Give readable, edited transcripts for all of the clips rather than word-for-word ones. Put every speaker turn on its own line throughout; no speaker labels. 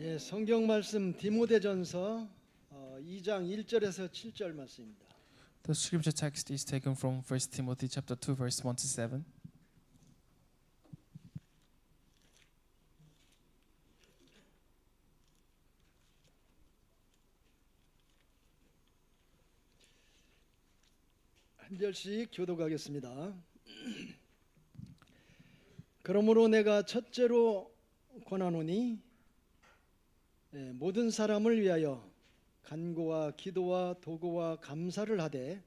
예, 성경 말씀 디모데전서 2장 1절에서 7절 말씀입니다.
The scripture text is taken from 1 Timothy chapter 2 verse 1 to 7.
한 절씩 교독하겠습니다. 그러므로 내가 첫째로 권하노니 모든 사람을 위하여 간구와 기도와 도구와 감사를 하되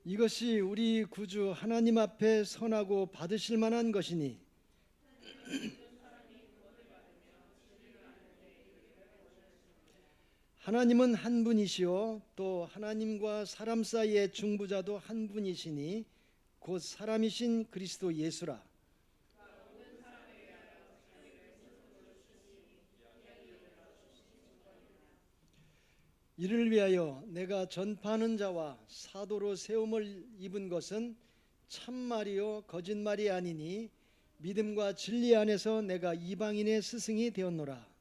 이것이 우리 구주 하나님 앞에 선하고 받으실 만한 것이니 하나님은 한 분이시요 또 하나님과 사람 사이의 중보자도 한 분이시니 곧 사람이신 그리스도 예수라. 이를 위하여 내가 전파하는 자와 사도로 세움을 입은 것은 참말이요 거짓말이 아니니 믿음과 진리 안에서 내가 이방인의 스승이 되었노라.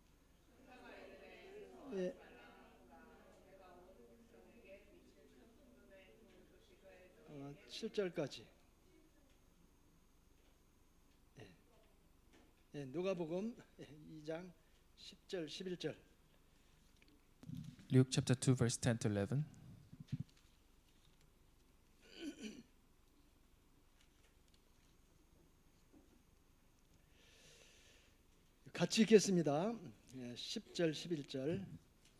7절까지. 누가복음 2장 10절 11절.
Luke chapter 2 verse 10 to 11.
같이 읽겠습니다. 10절 11절.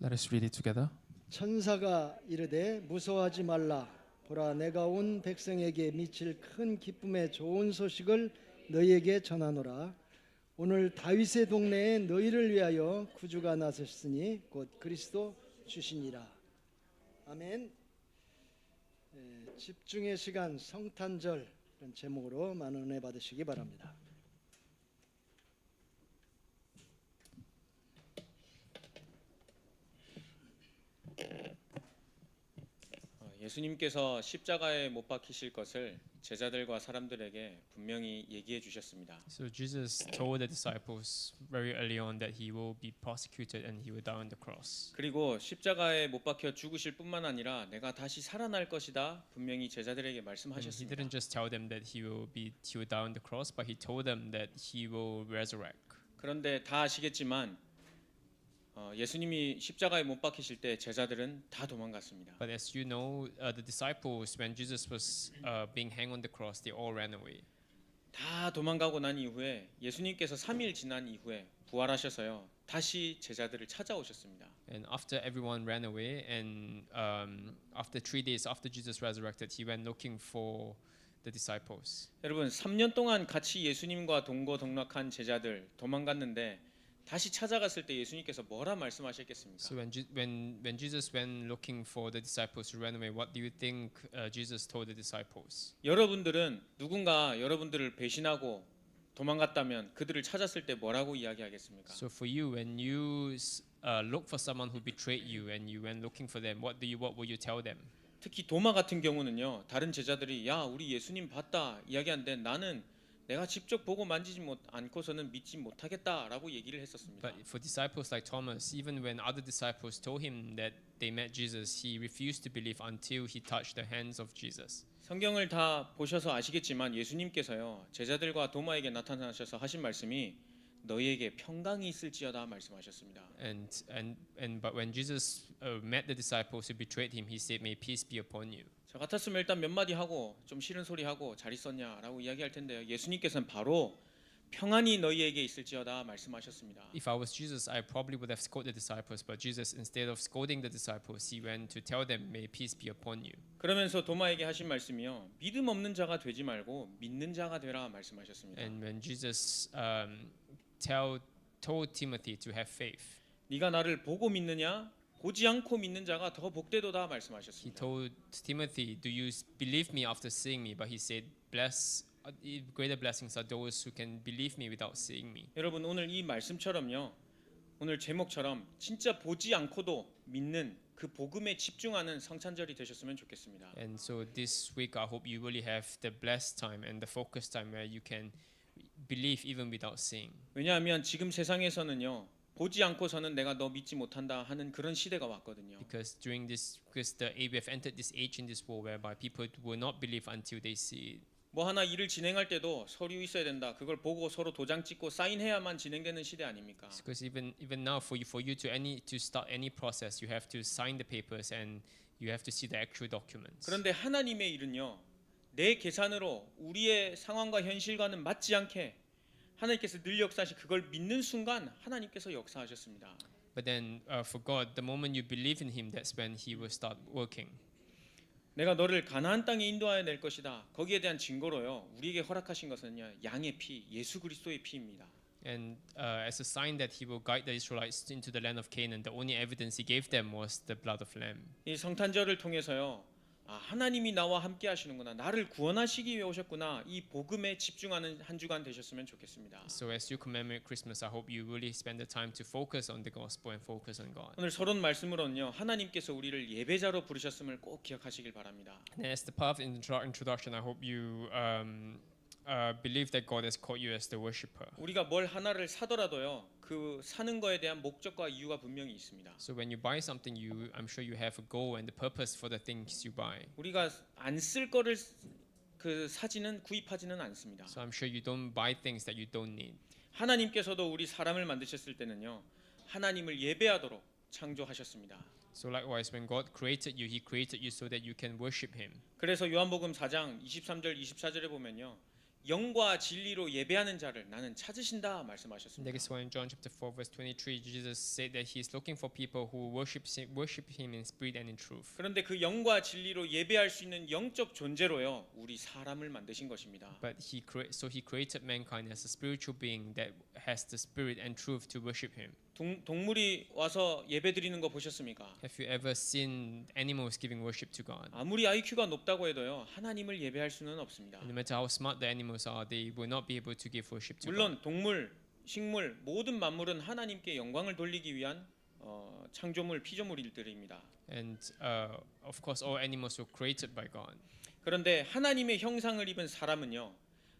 Let us read it together.
천사가 이르되 무서워하지 말라. 보라 내가 온 백성에게 미칠 큰 기쁨의 좋은 소식을 너희에게 전하노라. 오늘 다윗의 동네에 너희를 위하여 구주가 나섰으니 곧 그리스도 주시니라. 아멘. 집중의 시간 성탄절 이런 제목으로 많은 은혜 받으시기 바랍니다.
예수님께서 십자가에 못 박히실 것을 제자들과 사람들에게 분명히 얘기해 주셨습니다.
So Jesus told the disciples very early on that he will be prosecuted and he will die on the cross.
그리고 십자가에 못 박혀 죽으실 뿐만 아니라 내가 다시 살아날 것이다 분명히 제자들에게
And he
말씀하셨습니다.
didn't just tell them that he will die on the cross, but he told them that he will resurrect.
그런데 다 아시겠지만 예수님이 십자가에 못 박히실 때 제자들은 다 도망갔습니다.
But as you know, the disciples, when Jesus was being hanged on the cross, they all ran away.
다 도망가고 난 이후에 예수님께서 3일 지난 이후에 부활하셔서요. 다시 제자들을 찾아오셨습니다.
And after everyone ran away, and after 3 days after Jesus resurrected, he went looking for the disciples.
여러분 3년 동안 같이 예수님과 동거동락한 제자들 도망갔는데 다시 찾아갔을 때 예수님께서 뭐라 말씀하셨겠습니까?
So when Jesus went looking for the disciples who ran away, what do you think Jesus told the disciples?
여러분들은 누군가 여러분들을 배신하고 도망갔다면 그들을 찾았을 때 뭐라고 이야기하겠습니까?
So for you, when you look for someone who betrayed you and you went looking for them, what will you tell them?
특히 도마 같은 경우는요. 다른 제자들이 야 우리 예수님 봤다 이야기하는데 나는 내가 직접 보고 만지지 않고서는 믿지 못하겠다라고 얘기를 했었습니다.
But for disciples like Thomas, even when other disciples told him that they met Jesus, he refused to believe until he touched the hands of Jesus.
성경을 다 보셔서 아시겠지만 예수님께서요. 제자들과 도마에게 나타나셔서 하신 말씀이 너희에게 평강이 있을지어다 말씀하셨습니다.
But when Jesus met the disciples who betrayed him, he said, "May peace be upon you."
저 같았으면 일단 몇 마디 하고 좀 싫은 소리 하고 잘 있었냐라고 이야기할 텐데요. 예수님께서는 바로 평안이 너희에게 있을지어다 말씀하셨습니다.
If I was Jesus, I probably would have scolded the disciples, but Jesus, instead of scolding the disciples, he went to tell them, "May peace be upon you."
그러면서 도마에게 하신 말씀이요. 믿음 없는 자가 되지 말고 믿는 자가 되라 말씀하셨습니다.
And when Jesus told Timothy to have faith,
네가 나를 보고 믿느냐? 보지 않고 믿는 자가 더 복되도다
he
말씀하셨습니다.
told Timothy, "Do you believe me after seeing me?" But he said, greater blessings are those who can believe me without seeing me.
여러분 오늘 이 말씀처럼요. 오늘 제목처럼 진짜 보지 않고도 믿는 그 복음에 집중하는 성찬절이 되셨으면 좋겠습니다.
And so this week, I hope you really have the blessed time and the focused time where you can believe even without seeing.
왜냐하면 지금 세상에서는요. 보지 않고서는 내가 너 믿지 못한다 하는 그런 시대가 왔거든요.
Because we have entered this age in this world whereby people will not believe until they see it.
뭐 하나 일을 진행할 때도 서류 있어야 된다. 그걸 보고 서로 도장 찍고 사인해야만 진행되는 시대 아닙니까?
Because even now, for you to start any process, you have to sign the papers and you have to see the actual documents.
그런데 하나님의 일은요. 내 계산으로 우리의 상황과 현실과는 맞지 않게 하나님께서 늘 역사하시 그걸 믿는 순간 하나님께서 역사하셨습니다.
But then for God, the moment you believe in Him, that's when He will start working.
내가 너를 가나안 땅에 인도하여 낼 것이다. 거기에 대한 증거로요. 우리에게 허락하신 것은요. 양의 피, 예수 그리스도의 피입니다.
And as a sign that He will guide the Israelites into the land of Canaan, the only evidence He gave them was the blood of lamb.
이 성탄절을 통해서요. 아, 하나님이 나와 함께 하시는구나. 나를 구원하시기 위해 오셨구나. 이 복음에 집중하는 한 주간 되셨으면 좋겠습니다.
So as you commemorate Christmas, I hope you really spend the time to focus on the gospel and focus on God.
오늘 서론 말씀으로는요. 하나님께서 우리를 예배자로 부르셨음을 꼭 기억하시길 바랍니다.
And as the path introduction, I hope you believe that God has called you as the worshipper.
우리가 뭘 하나를 사더라도요. 그 사는 거에 대한 목적과 이유가 분명히 있습니다.
So when you buy something, I'm sure you have a goal and the purpose for the things you buy.
우리가 안 쓸 거를 그 사지는 구입하지는 않습니다.
So I'm sure you don't buy things that you don't need.
하나님께서도 우리 사람을 만드셨을 때는요. 하나님을 예배하도록 창조하셨습니다.
So likewise, when God created you, He created you so that you can worship Him.
그래서 요한복음 4장 23절 24절에 보면요. 영과 진리로 예배하는 자를 나는 찾으신다
And
말씀하셨습니다.
that is why in John chapter 4 verse 23, Jesus said that He is looking for people who worship Him in spirit and in truth.
그런데 그 영과 진리로 예배할 수 있는 영적 존재로요. 우리 사람을 만드신 것입니다.
But He created mankind as a spiritual being that has the spirit and truth to worship Him.
동물이 와서 예배드리는 거 보셨습니까?
Have you ever seen animals giving worship to God?
아무리 IQ가 높다고 해도요. 하나님을 예배할 수는 없습니다.
No matter how smart the animals are, they will not be able to give worship to God.
물론 동물, 식물, 모든 만물은 하나님께 영광을 돌리기 위한 창조물, 피조물들입니다.
And of course, all animals were created by God.
그런데 하나님의 형상을 입은 사람은요.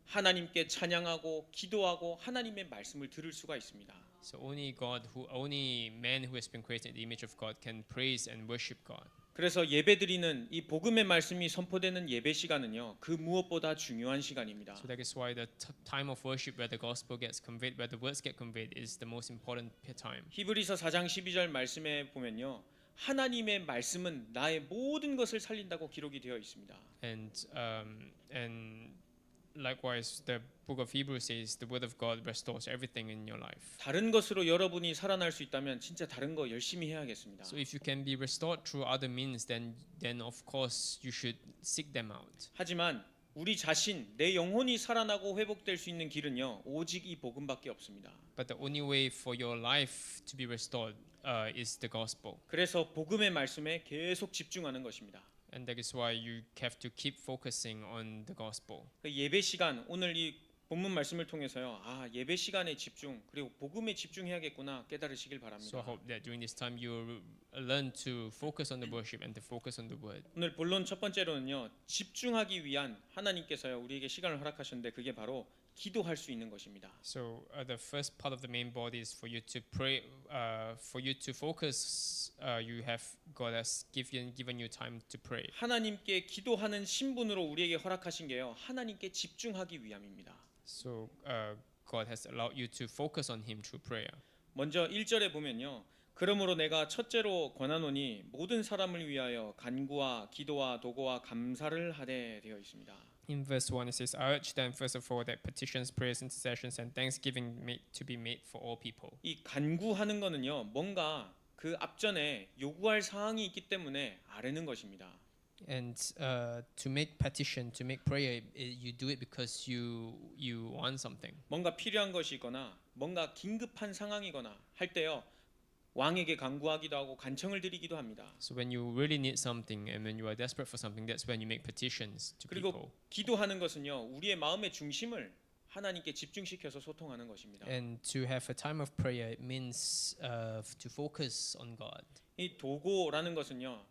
하나님께 찬양하고 기도하고 하나님의 말씀을 들을 수가 있습니다.
So only man who has been created in the image of God can praise and worship God.
그래서 예배드리는 이 복음의 말씀이 선포되는 예배 시간은요. 그 무엇보다 중요한 시간입니다.
So that is why the time of worship where the gospel gets conveyed, where the words get conveyed, is the most important time.
히브리서 4장 12절 말씀에 보면요. 하나님의 말씀은 나의 모든 것을 살린다고 기록이 되어 있습니다.
And likewise, the book of Hebrews says the word of God restores everything in your life.
다른 것으로 여러분이 살아날 수 있다면 진짜 다른 거 열심히 해야겠습니다.
So if you can be restored through other means, then of course you should seek them out.
하지만 우리 자신, 내 영혼이 살아나고 회복될 수 있는 길은요. 오직 이 복음밖에 없습니다.
But the only way for your life to be restored is the gospel.
그래서 복음의 말씀에 계속 집중하는 것입니다.
And that is why you have to keep focusing on the gospel.
그 예배 시간 오늘 이 본문 말씀을 통해서요. 아, 예배 시간에 집중 그리고 복음에 집중해야겠구나 깨달으시길
So
바랍니다.
I hope that during this time you learn to focus on the worship and to focus on the word.
오늘 본론 첫 번째로는요. 집중하기 위한 하나님께서요. 우리에게 시간을 허락하셨는데 그게 바로 기도할 수 있는 것입니다.
So the first part of the main body is for you to pray, for you to focus. God has given you time to pray.
하나님께 기도하는 신분으로 우리에게 허락하신 게요. 하나님께 집중하기 위함입니다.
So God has allowed you to focus on Him through prayer.
먼저 1절에 보면요. 그러므로 내가 첫째로 권하노니 모든 사람을 위하여 간구와 기도와 도고와 감사를 하되 되어 있습니다.
In verse 1 it says, I urge them first of all that petitions, prayers, intercessions and thanksgiving to be made for all people.
이 간구하는 거는요. 뭔가 그 앞전에 요구할 사항이 있기 때문에 아뢰는 것입니다.
And to make petition, to make prayer, you do it because you want something.
뭔가 필요한 것이 있거나 뭔가 긴급한 상황이거나 할 때요. 왕에게 간구하기도 하고 간청을 드리기도 합니다.
So when you really need something and when you are desperate for something, that's when you make petitions to people.
그리고 기도하는 것은요. 우리의 마음의 중심을 하나님께 집중시켜서 소통하는 것입니다.
And to have a time of prayer, it means to focus on God.
이 도고라는 것은요,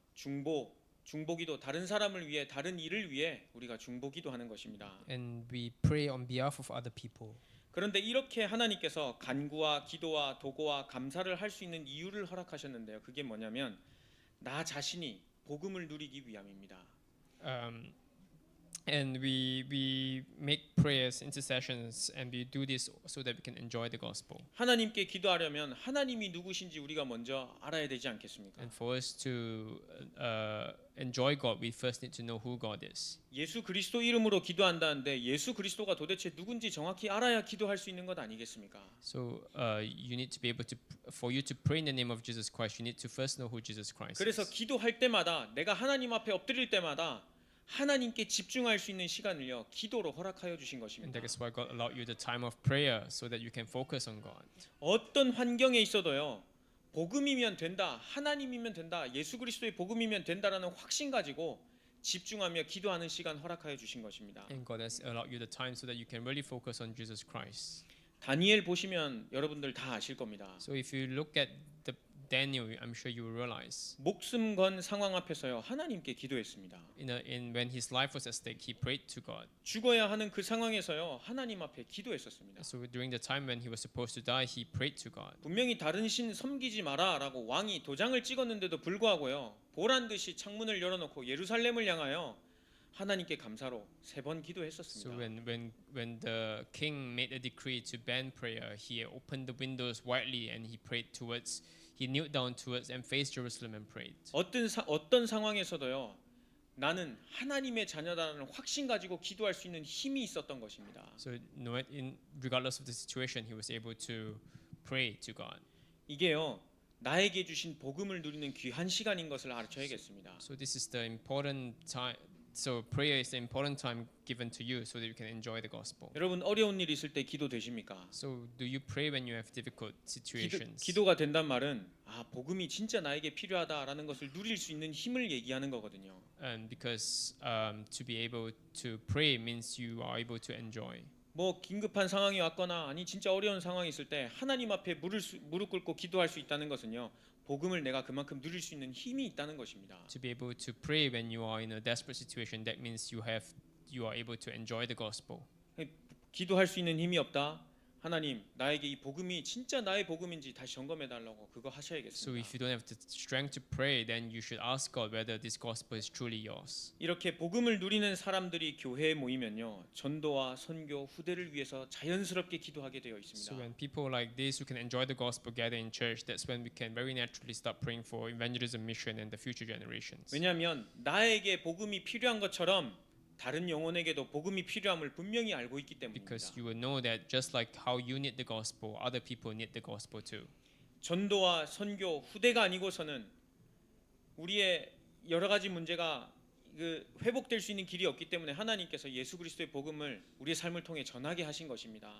중보기도, 다른 사람을 위해, 다른 일을 위해 우리가 중보기도하는 것입니다.
And we pray on behalf of other people.
그런데 이렇게 하나님께서 간구와 기도와 도고와 감사를 할 수 있는 이유를 허락하셨는데요. 그게 뭐냐면 나 자신이 복음을 누리기 위함입니다.
And we make prayers, intercessions, and we do this so that we can enjoy the gospel.
하나님께 기도하려면 하나님이 누구신지 우리가 먼저 알아야 되지 않겠습니까?
And for us to enjoy God, we first need to know who God is.
예수 그리스도 이름으로 기도한다는데 예수 그리스도가 도대체 누군지 정확히 알아야 기도할 수 있는 것 아니겠습니까?
So you need to be able to, for you to pray in the name of Jesus Christ, you need to first know who Jesus Christ
그래서
is.
기도할 때마다 내가 하나님 앞에 엎드릴 때마다 하나님께 집중할 수 있는 시간을요 기도로 허락하여 주신
And
것입니다.
that is why God allowed you the time of prayer so that you can focus on God.
어떤 환경에 있어도요 복음이면 된다, 하나님이면 된다, 예수 그리스도의 복음이면 된다라는 확신 가지고 집중하며 기도하는 시간 허락하여 주신 것입니다.
And God has allowed you the time so that you can really focus on Jesus Christ.
다니엘 보시면 여러분들 다 아실 겁니다.
So if you look at the Daniel, I'm sure you will realize
목숨 건 상황 앞에서요 하나님께 기도했습니다.
in when his life was at stake, he prayed to God.
죽어야 하는 그 상황에서요 하나님 앞에 기도했었습니다.
So during the time when he was supposed to die, he prayed to God.
분명히 다른 신 섬기지 마라라고 왕이 도장을 찍었는데도 불구하고요 보란 듯이 창문을 열어놓고 예루살렘을 향하여 하나님께 감사로 3번
So
기도했었습니다.
when the king made a decree to ban prayer, he opened the windows widely and he knelt down towards and faced Jerusalem and prayed.
어떤 상황에서도요 나는 하나님의 자녀다라는 확신 가지고 기도할 수 있는 힘이 있었던 것입니다.
So regardless of the situation, he was able to pray to God.
이게요 나에게 주신 복음을 누리는 귀한 시간인 것을 알아줘야겠습니다.
So this is the important time. So prayer is the important time given to you so that you can enjoy the gospel.
여러분 어려운 일 있을 때 기도 되십니까?
So do you pray when you have difficult situations?
기도가 된단 말은 복음이 진짜 나에게 필요하다라는 것을 누릴 수 있는 힘을 얘기하는 거거든요.
And because to be able to pray means you are able to enjoy.
뭐 긴급한 상황이 왔거나 아니 진짜 어려운 상황이 있을 때 하나님 앞에 무릎 꿇고 기도할 수 있다는 것은요. 복음을 내가 그만큼 누릴 수 있는 힘이 있다는 것입니다.
To be able to pray when you are in a desperate situation, that means you are able to enjoy the gospel.
기도할 수 있는 힘이 없다. 하나님, 나에게 이 복음이 진짜 나의 복음인지 다시 점검해 달라고 그거
So
하셔야겠습니다.
if you don't have the strength to pray, then you should ask God whether this gospel is truly yours.
이렇게 복음을 누리는 사람들이 교회에 모이면요. 전도와 선교, 후대를 위해서 자연스럽게 기도하게 되어
So
있습니다.
when people like this who can enjoy the gospel gather in church, that's when we can very naturally start praying for evangelism, mission, and the future generations.
왜냐하면 나에게 복음이 필요한 것처럼 다른 영혼에게도 복음이 필요함을 분명히 알고 있기 때문입니다.
Because you will know that just like how you need the gospel, other people need the gospel too.
전도와 선교, 후대가 아니고서는 우리의 여러 가지 문제가 회복될 수 있는 길이 없기 때문에 하나님께서 예수 그리스도의 복음을 우리의 삶을 통해 전하게 하신 것입니다.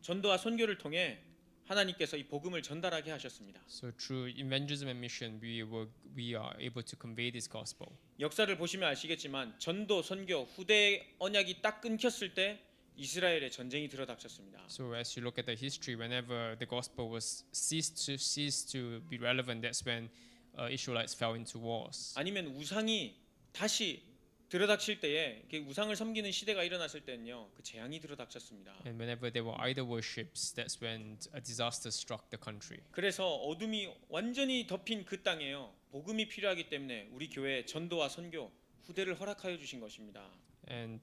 전도와 선교를 통해 하나님께서 이 복음을 전달하게 하셨습니다.
So through evangelism and mission, we are able to convey this gospel.
역사를 보시면 아시겠지만 전도, 선교, 후대 언약이 딱 끊겼을 때 이스라엘의 전쟁이 들어닥쳤습니다.
So as you look at the history, whenever the gospel was ceased to be relevant, that's when Israelites fell into wars.
아니면 우상이 다시 들어닥칠 때에 우상을 섬기는 시대가 일어났을 때는요, 그 재앙이 들어닥쳤습니다.
And whenever there were idol worships, that's when a disaster struck the country.
그래서 어둠이 완전히 덮인 그 땅에요, 복음이 필요하기 때문에 우리 교회 전도와 선교, 후대를 허락하여 주신 것입니다.
And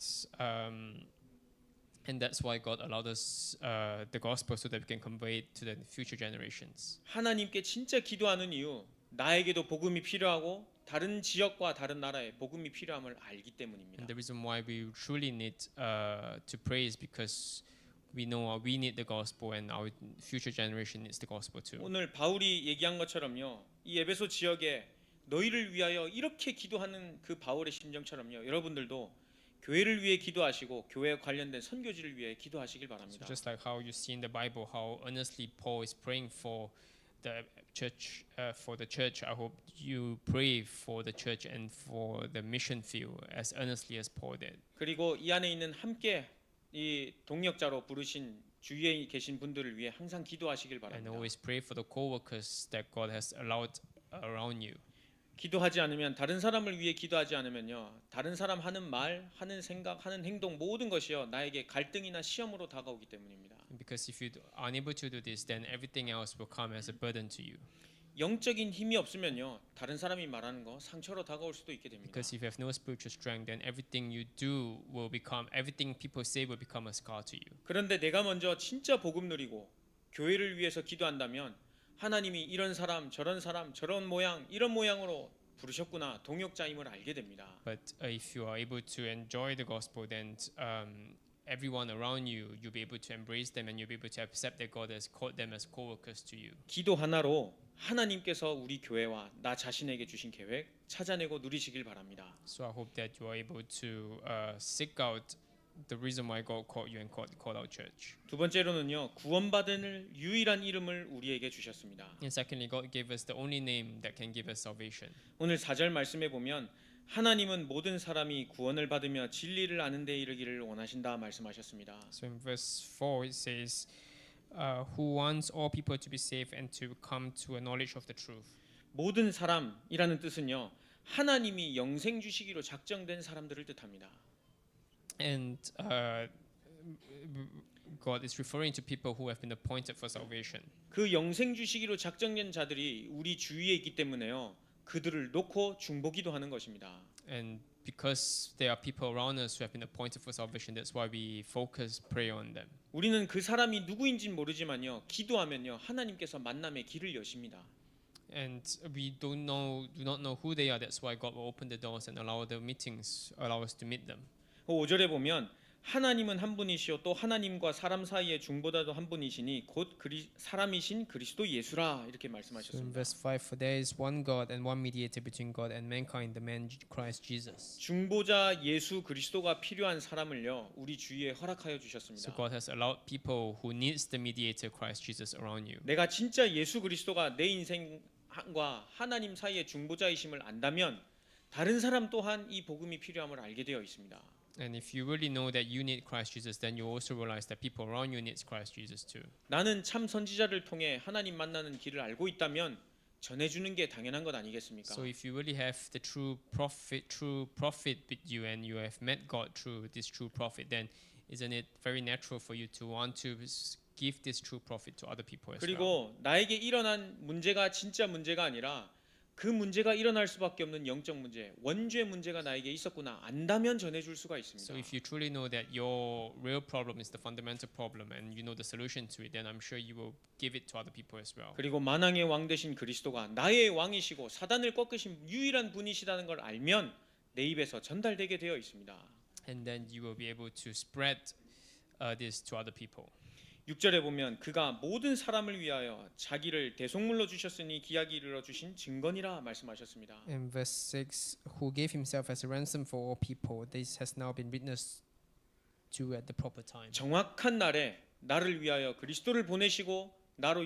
that's why God allowed us the gospel so that we can convey it to the future generations.
하나님께 진짜 기도하는 이유, 나에게도 복음이 필요하고 다른 지역과 다른 나라에 복음이 필요함을 알기 때문입니다.
And the reason why we truly need to pray is because we know we need the gospel and our future generation needs the gospel too.
오늘 바울이 얘기한 것처럼요, 이 에베소 지역에 너희를 위하여 이렇게 기도하는 그 바울의 심정처럼요, 여러분들도 교회를 위해 기도하시고 교회에 관련된 선교지를 위해 기도하시길
So
바랍니다.
just like how you see in the Bible how earnestly Paul is praying for for the church, I hope you pray for the church and for the mission field as earnestly as Paul did.
그리고 이 안에 있는 함께 이 동역자로 부르신 주위에 계신 분들을 위해 항상 기도하시길
And
바랍니다.
always pray for the co-workers that God has allowed around you.
기도하지 않으면 다른 사람을 위해 기도하지 않으면요 다른 사람 하는 말, 하는 생각, 하는 행동 모든 것이요 나에게 갈등이나 시험으로 다가오기 때문입니다.
Because if you are unable to do this, then everything else will come as a burden to you.
영적인 힘이 없으면요 다른 사람이 말하는 거 상처로 다가올 수도 있게 됩니다.
Because if you have no spiritual strength, then everything you do will become, everything people say will become a scar to you.
그런데 내가 먼저 진짜 복음 누리고 교회를 위해서 기도한다면 하나님이 이런 사람, 저런 모양, 이런 모양으로 부르셨구나 동역자임을 알게 됩니다.
But if you are able to enjoy the gospel, then everyone around you, you'll be able to embrace them and you'll be able to accept that God has called them as co-workers to you.
기도 하나로 하나님께서 우리 교회와 나 자신에게 주신 계획 찾아내고 누리시길 바랍니다.
So I hope that you are able to seek out the reason why God called you and called our church.
두 번째로는요 구원받을 유일한 이름을 우리에게 주셨습니다.
And secondly, God gave us the only name that can give us salvation.
오늘 4절 말씀에 보면 하나님은 모든 사람이 구원을 받으며 진리를 아는 데 이르기를 원하신다 말씀하셨습니다.
So in verse 4 it says, who wants all people to be saved and to come to a knowledge of the truth.
모든 사람이라는 뜻은요 하나님이 영생 주시기로 작정된 사람들을 뜻합니다.
And God is referring to people who have been appointed for salvation.
그 영생 주시기로 작정된 자들이 우리 주위에 있기 때문에요. 그들을 놓고 중보기도 하는 것입니다.
And because there are people around us who have been appointed for salvation, that's why we focus, pray on them.
우리는 그 사람이 누구인지 모르지만요. 기도하면요. 하나님께서 만남의 길을 여십니다.
And we do not know who they are. That's why God will open the doors and allow the meetings, allow us to meet them.
5절에 보면 하나님은 한 분이시요 또 하나님과 사람 사이의 중보자도 한 분이시니 곧 사람이신 그리스도 예수라 이렇게
So in
말씀하셨습니다.
verse 5, for there is one God and one mediator between God and mankind, the man Christ Jesus.
중보자 예수 그리스도가 필요한 사람을요 우리 주위에 허락하여
So
주셨습니다.
God has allowed people who needs the mediator Christ Jesus around you.
내가 진짜 예수 그리스도가 내 인생과 하나님 사이의 중보자이심을 안다면 다른 사람 또한 이 복음이 필요함을 알게 되어 있습니다.
And if you really know that you need Christ Jesus, then you also realize that people around you needs Christ Jesus too.
나는 참 선지자를 통해 하나님 만나는 길을 알고 있다면 전해주는 게 당연한 것 아니겠습니까?
So if you really have the true prophet with you and you have met God through this true prophet, then isn't it very natural for you to want to give this true prophet to other people as well?
그리고 나에게 일어난 문제가 진짜 문제가 아니라 그 문제가 일어날 수밖에 없는 영적 문제, 원죄 문제가 나에게 있었구나 안다면 전해줄 수가 있습니다.
So if you truly know that your real problem is the fundamental problem and you know the solution to it, then I'm sure you will give it to other people as well.
그리고 만왕의 왕 되신 그리스도가 나의 왕이시고 사단을 꺾으신 유일한 분이시다는 걸 알면 내 입에서 전달되게 되어 있습니다.
And then you will be able to spread this to other people.
6절에 보면 그가 모든 사람을 위하여 자기를 대속물로 주셨으니 기약이 이르러 주신 증거니라 말씀하셨습니다.
In verse 6, who gave himself as a ransom for all people, this has now been witnessed to at the proper time.
정확한 날에 나를 위하여 그리스도를 보내시고 나로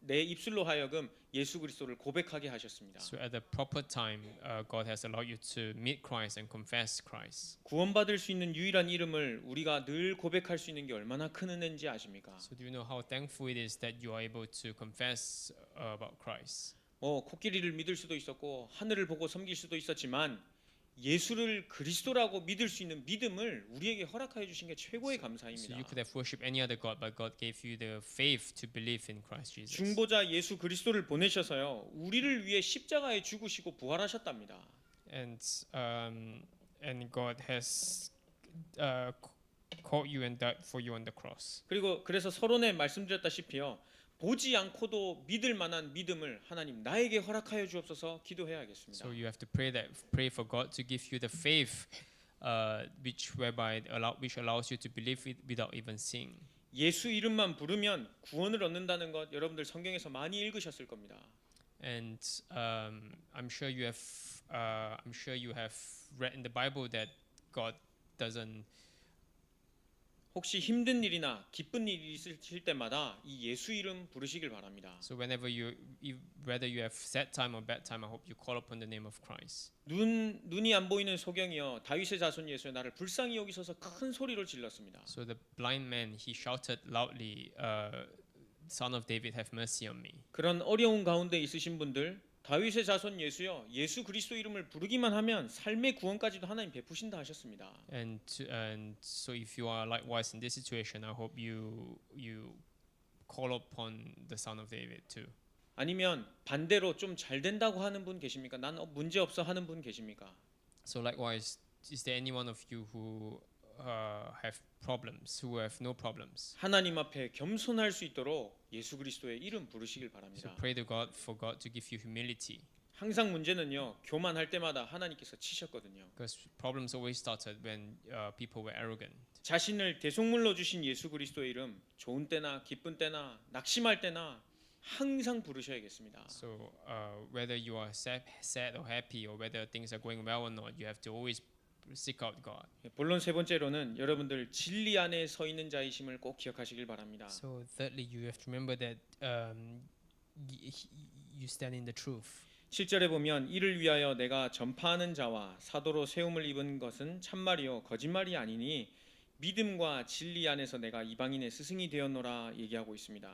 내 입술로 하여금 예수 그리스도를 고백하게 하셨습니다.
So at the proper time, God has allowed you to meet Christ and confess Christ.
구원받을 수 있는 유일한 이름을 우리가 늘 고백할 수 있는 게 얼마나 큰 은혜인지 아십니까?
So do you know how thankful it is that you are able to confess about Christ?
코끼리를 믿을 수도 있었고 하늘을 보고 섬길 수도 있었지만 예수를 그리스도라고 믿을 수 있는 믿음을 우리에게 허락하여 주신 게 최고의
So
감사입니다.
you could have worshipped any other god, but God gave you the faith to believe in Christ Jesus.
중보자 예수 그리스도를 보내셔서요 우리를 위해 십자가에 죽으시고 부활하셨답니다.
And God has called you and died for you on the cross.
그리고 그래서 서론에 말씀드렸다시피요 보지 않고도 믿을 만한 믿음을 하나님 나에게 허락하여 주옵소서 기도해야겠습니다.
So you have to pray for God to give you the faith, which allows you to believe it without even seeing.
예수 이름만 부르면 구원을 얻는다는 것 여러분들 성경에서 많이 읽으셨을 겁니다.
And I'm sure you have read in the Bible that God doesn't
혹시 힘든 일이나 기쁜 일이 있으실 때마다 이 예수 이름 부르시길 바랍니다.
So whenever whether you have sad time or bad time, I hope you call upon the name of Christ.
눈이 안 보이는 소경이여 다윗의 자손 예수여 나를 불쌍히 여기소서 큰 소리로 질렀습니다.
So the blind man, he shouted loudly, "Son of David, have mercy on me."
그런 어려운 가운데 있으신 분들 다윗의 자손 예수여 예수 그리스도 이름을 부르기만 하면 삶의 구원까지도 하나님 베푸신다 하셨습니다.
And so if you are likewise in this situation, I hope you call upon the Son of David too.
아니면 반대로 좀 잘 된다고 하는 분 계십니까? 난 문제 없어 하는 분 계십니까?
So likewise, is there any one of you who have problems, who have no problems?
하나님 앞에 겸손할 수 있도록 예수 그리스도의 이름 부르시길
So
바랍니다.
pray to God for God to give you humility,
항상 문제는요 교만할 때마다 하나님께서 치셨거든요.
because problems always started when people were arrogant.
자신을 대속물로 주신 예수 그리스도의 이름 좋은 때나 기쁜 때나 낙심할 때나 항상 부르셔야겠습니다.
So whether you are sad or happy, or whether things are going well or not, you have to always seek out God.
본론 세 번째로는 여러분들 진리 안에 서 있는 자이심을 꼭 기억하시길 바랍니다.
So thirdly, you have to remember that you stand in the truth.
7절에 보면 이를 위하여 내가 전파하는 자와 사도로 세움을 입은 것은 참말이요 거짓말이 아니니 믿음과 진리 안에서 내가 이방인의 스승이 되었노라 얘기하고 있습니다.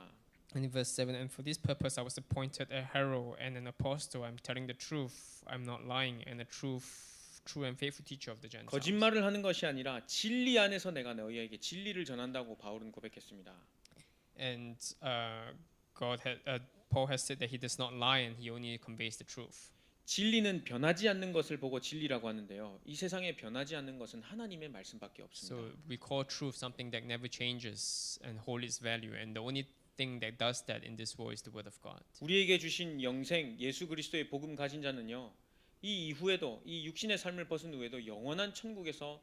And in verse 7, and for this purpose I was appointed a herald and an apostle. I'm telling the truth, I'm not lying, and a true and faithful teacher of the Gentiles.
거짓말을 하는 것이 아니라 진리 안에서 내가 너희에게 진리를 전한다고 바울은 고백했습니다.
And Paul has said that he does not lie and he only conveys the truth.
진리는 변하지 않는 것을 보고 진리라고 하는데요. 이 세상에 변하지 않는 것은 하나님의 말씀밖에 없습니다.
So we call truth something that never changes and hold its value, and the only thing that does that in this world is the word of God.
우리에게 주신 영생 예수 그리스도의 복음 가진 자는요. 이 이후에도 이 육신의 삶을 벗은 후에도 영원한 천국에서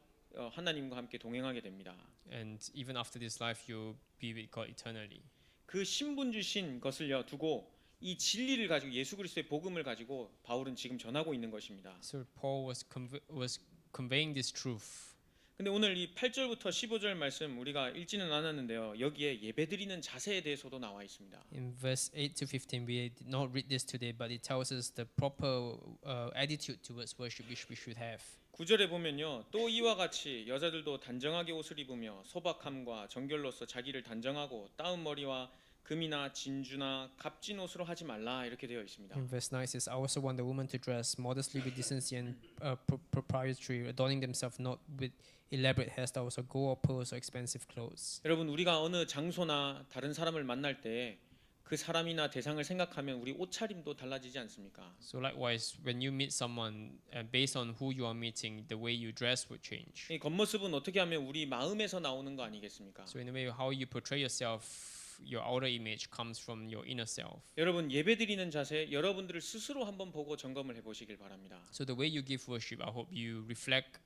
하나님과 함께 동행하게 됩니다.
And even after this life, you'll be with God eternally.
그 신분 주신 것을요 두고 이 진리를 가지고 예수 그리스도의 복음을 가지고 바울은 지금 전하고 있는 것입니다.
So Paul was conveying this truth.
근데 오늘 이 8절부터 15절 말씀 우리가 읽지는 않았는데요. 여기에 예배드리는 자세에 대해서도 나와 있습니다.
In verse 8 to 15, we did not read this today, but it tells us the proper attitude towards worship which we should have.
9절에 보면요. 또 이와 같이 여자들도 단정하게 옷을 입으며 소박함과 정결로서 자기를 단정하고 따은 머리와 금이나 진주나 값진 옷으로 하지 말라 이렇게 되어 있습니다.
In verse 9 it says, I also want the women to dress modestly with decency and propriety, adorning themselves not with elaborate hairstyles or gold or pearls or expensive clothes.
여러분 우리가 어느 장소나 다른 사람을 만날 때 그 사람이나 대상을 생각하면 우리 옷차림도 달라지지 않습니까?
So likewise, when you meet someone, based on who you are meeting, the way you dress would change.
이 겉모습은 어떻게 하면 우리 마음에서 나오는 거 아니겠습니까?
So in a way, how you portray yourself, your outer image comes from your inner self.
여러분 예배드리는 자세 여러분들을 스스로 한번 보고 점검을 해보시길 바랍니다.
So the way you give worship, I hope you reflect.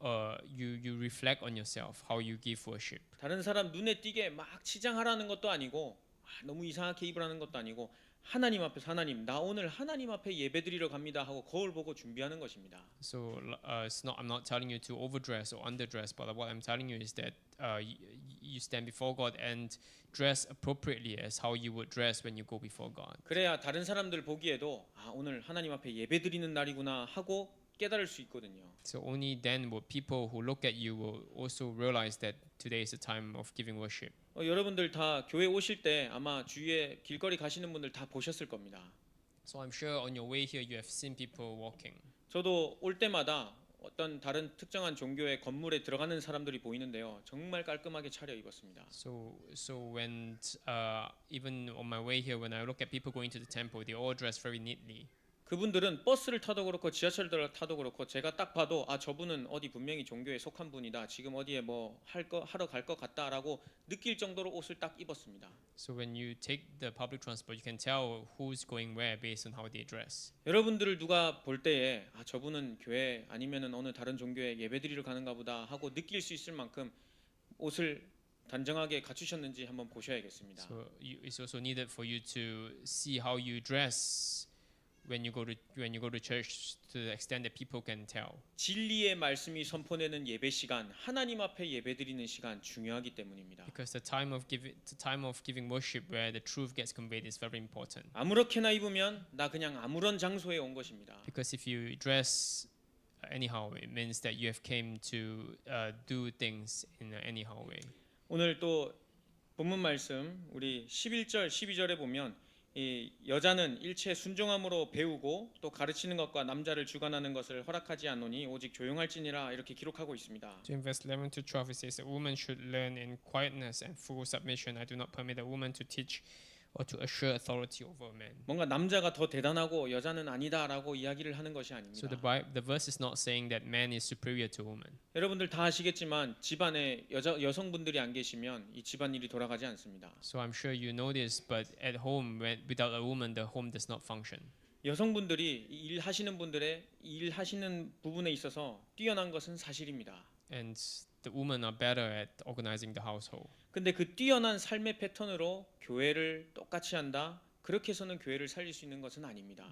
You reflect on yourself, how you give worship.
다른 사람 눈에 띄게 막 치장하라는 것도 아니고 너무 이상하게 입으라는 것도 아니고 하나님 앞에서 하나님 나 오늘 하나님 앞에 예배드리러 갑니다 하고 거울 보고 준비하는 것입니다.
So I'm not telling you to overdress or underdress, but what I'm telling you is that you stand before God and dress appropriately as how you would dress when you go before God.
그래야 다른 사람들 보기에도 오늘 하나님 앞에 예배드리는 날이구나 하고 깨달을 수 있거든요.
So only then will people who look at you will also realize that today is a time of giving worship.
여러분들 다 교회 오실 때 아마 주위에 길거리 가시는 분들 다 보셨을 겁니다.
So I'm sure on your way here you have seen people walking.
저도 올 때마다 어떤 다른 특정한 종교의 건물에 들어가는 사람들이 보이는데요. 정말 깔끔하게 차려 입었습니다.
So when even on my way here, when I look at people going to the temple, they all dress very neatly.
그분들은 버스를 타도 그렇고 지하철을 타도 그렇고 제가 딱 봐도 저분은 어디 분명히 종교에 속한 분이다. 지금 어디에 뭐 하러 갈 것 같다라고 느낄 정도로 옷을 딱 입었습니다.
So when you take the public transport, you can tell who's going where based on how they dress.
여러분들을 누가 볼 때에 저분은 교회 아니면은 어느 다른 종교에 예배드리러 가는가 보다 하고 느낄 수 있을 만큼 옷을 단정하게 갖추셨는지 한번 보셔야겠습니다.
So it's also needed for you to see how you dress when you go to church to the extent that people can tell.
진리의 말씀이 선포되는 예배 시간, 하나님 앞에 예배드리는 시간 중요하기 때문입니다.
Because the time of giving worship where the truth gets conveyed is very important.
아무렇게나 입으면 나 그냥 아무런 장소에 온 것입니다.
Because if you dress anyhow, it means that you have came to do things in an anyhow way.
오늘 또 본문 말씀 우리 11절 12절에 보면 이 여자는 일체 순종함으로 배우고 또 가르치는 것과 남자를 주관하는 것을 허락하지 않노니 오직 조용할지니라 이렇게 기록하고 있습니다.
So in verse 11 to 12 it says a woman should learn in quietness and full submission. I do not permit a woman to teach or to assure authority over a man.
뭔가 남자가 더 대단하고 여자는 아니다라고 이야기를 하는 것이
So
아닙니다.
the verse is not saying that man is superior to woman.
여러분들 다 아시겠지만 집안에 여성분들이 안 계시면 이 집안일이 돌아가지 않습니다.
So I'm sure you know this, but at home, without a woman, the home does not function.
여성분들이 일하시는 분들의 일하시는 부분에 있어서 뛰어난 것은 사실입니다.
And the women are better at organizing the household.
근데 그 뛰어난 삶의 패턴으로 교회를 똑같이 한다. 그렇게 해서는 교회를 살릴 수 있는 것은 아닙니다.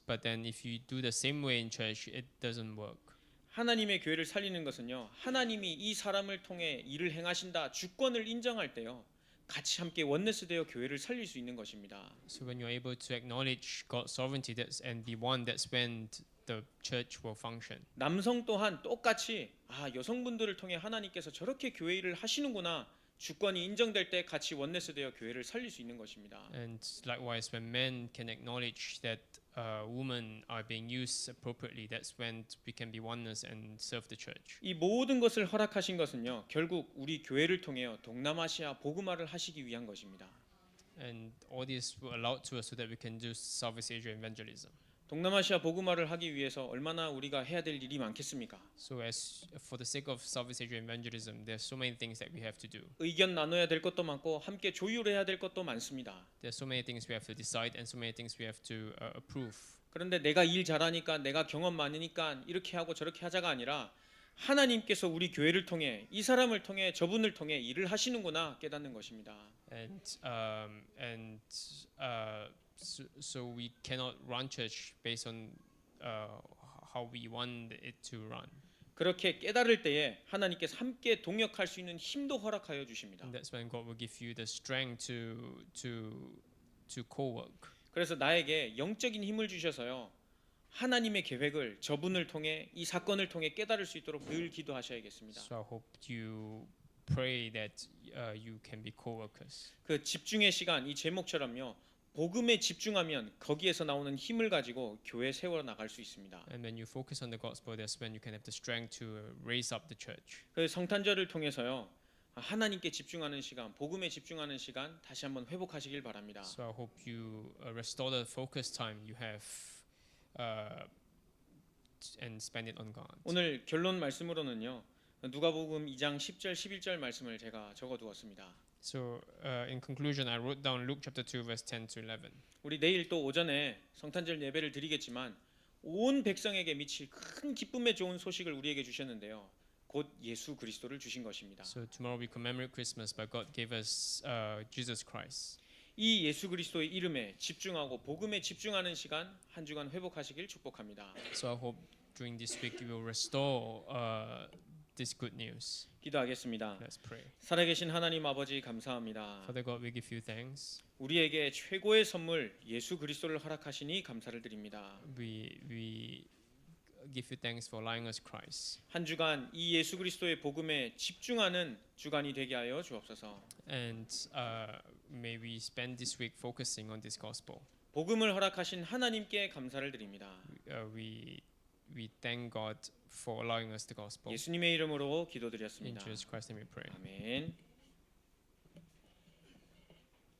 But then if you do the same way in church, it doesn't work.
하나님의 교회를 살리는 것은요. 하나님이 이 사람을 통해 일을 행하신다. 주권을 인정할 때요. 같이 함께 원네스 되어 교회를 살릴 수 있는 것입니다.
So when you're able to acknowledge God's sovereignty and be one, that's when the church will function.
남성 또한 똑같이 여성분들을 통해 하나님께서 저렇게 교회 일을 하시는구나. 주권이 인정될 때 같이 원네스 되어 교회를 살릴 수 있는 것입니다.
And likewise, when men can acknowledge that women are being used appropriately, that's when we can be oneness and serve the church.
이 모든 것을 허락하신 것은요. 결국 우리 교회를 통해 동남아시아 복음화를 하시기 위한 것입니다.
And all this were allowed to us so that we can do Southeast Asia evangelism.
동남아시아 복음화를 하기 위해서 얼마나 우리가 해야 될 일이 많겠습니까?
So as for the sake of Southeast Asia evangelism, there's so many things that we have to do.
의견 나눠야 될 것도 많고 함께 조율해야 될 것도 많습니다.
There's so many things we have to decide and so many things we have to approve.
그런데 내가 일 잘하니까 내가 경험 많으니까 이렇게 하고 저렇게 하자가 아니라 하나님께서 우리 교회를 통해 이 사람을 통해 저분을 통해 일을 하시는구나 깨닫는 것입니다.
So we cannot run church based on how we want it to run.
그렇게 깨달을 때에 하나님께서 함께 동역할 수 있는 힘도 허락하여 주십니다.
And that's when God will give you the strength to co-work.
그래서 나에게 영적인 힘을 주셔서요. 하나님의 계획을 저분을 통해 이 사건을 통해 깨달을 수 있도록 늘 기도하셔야겠습니다.
So I hope you pray that you can be co-workers.
그 집중의 시간 이 제목처럼요. 복음에 집중하면 거기에서 나오는 힘을 가지고 교회 세워 나갈 수 있습니다.
And when you focus on the gospel, that's when you can have the strength to raise up the church.
그 성탄절을 통해서요. 하나님께 집중하는 시간, 복음에 집중하는 시간 다시 한번 회복하시길 바랍니다.
So I hope you restore the focus time you have and spend it on God.
오늘 결론 말씀으로는요. 누가복음 2장 10절 11절 말씀을 제가 적어 두었습니다.
So in conclusion, I wrote down Luke chapter 2 verse 10 to 11.
우리 내일 또 오전에 성탄절 예배를 드리겠지만 온 백성에게 미칠 큰 기쁨의 좋은 소식을 우리에게 주셨는데요. 곧 예수 그리스도를 주신 것입니다.
So tomorrow we commemorate Christmas, but God gave us Jesus Christ.
이 예수 그리스도의 이름에 집중하고 복음에 집중하는 시간 한 주간 회복하시길 축복합니다.
So I hope during this week you will restore this good news.
기도하겠습니다.
Let's pray.
살아계신 하나님 아버지 감사합니다.
Father God, we give you thanks.
우리에게 최고의 선물 예수 그리스도를 허락하시니 감사를 드립니다.
We give you thanks for allowing us Christ.
한 주간 이 예수 그리스도의 복음에 집중하는 주간이 되게 하여 주옵소서.
And may we spend this week focusing on this gospel.
복음을 허락하신 하나님께 감사를 드립니다.
We thank God for allowing us the gospel.
예수님의 이름으로
In
기도드렸습니다.
Jesus Christ's name we pray.
아멘.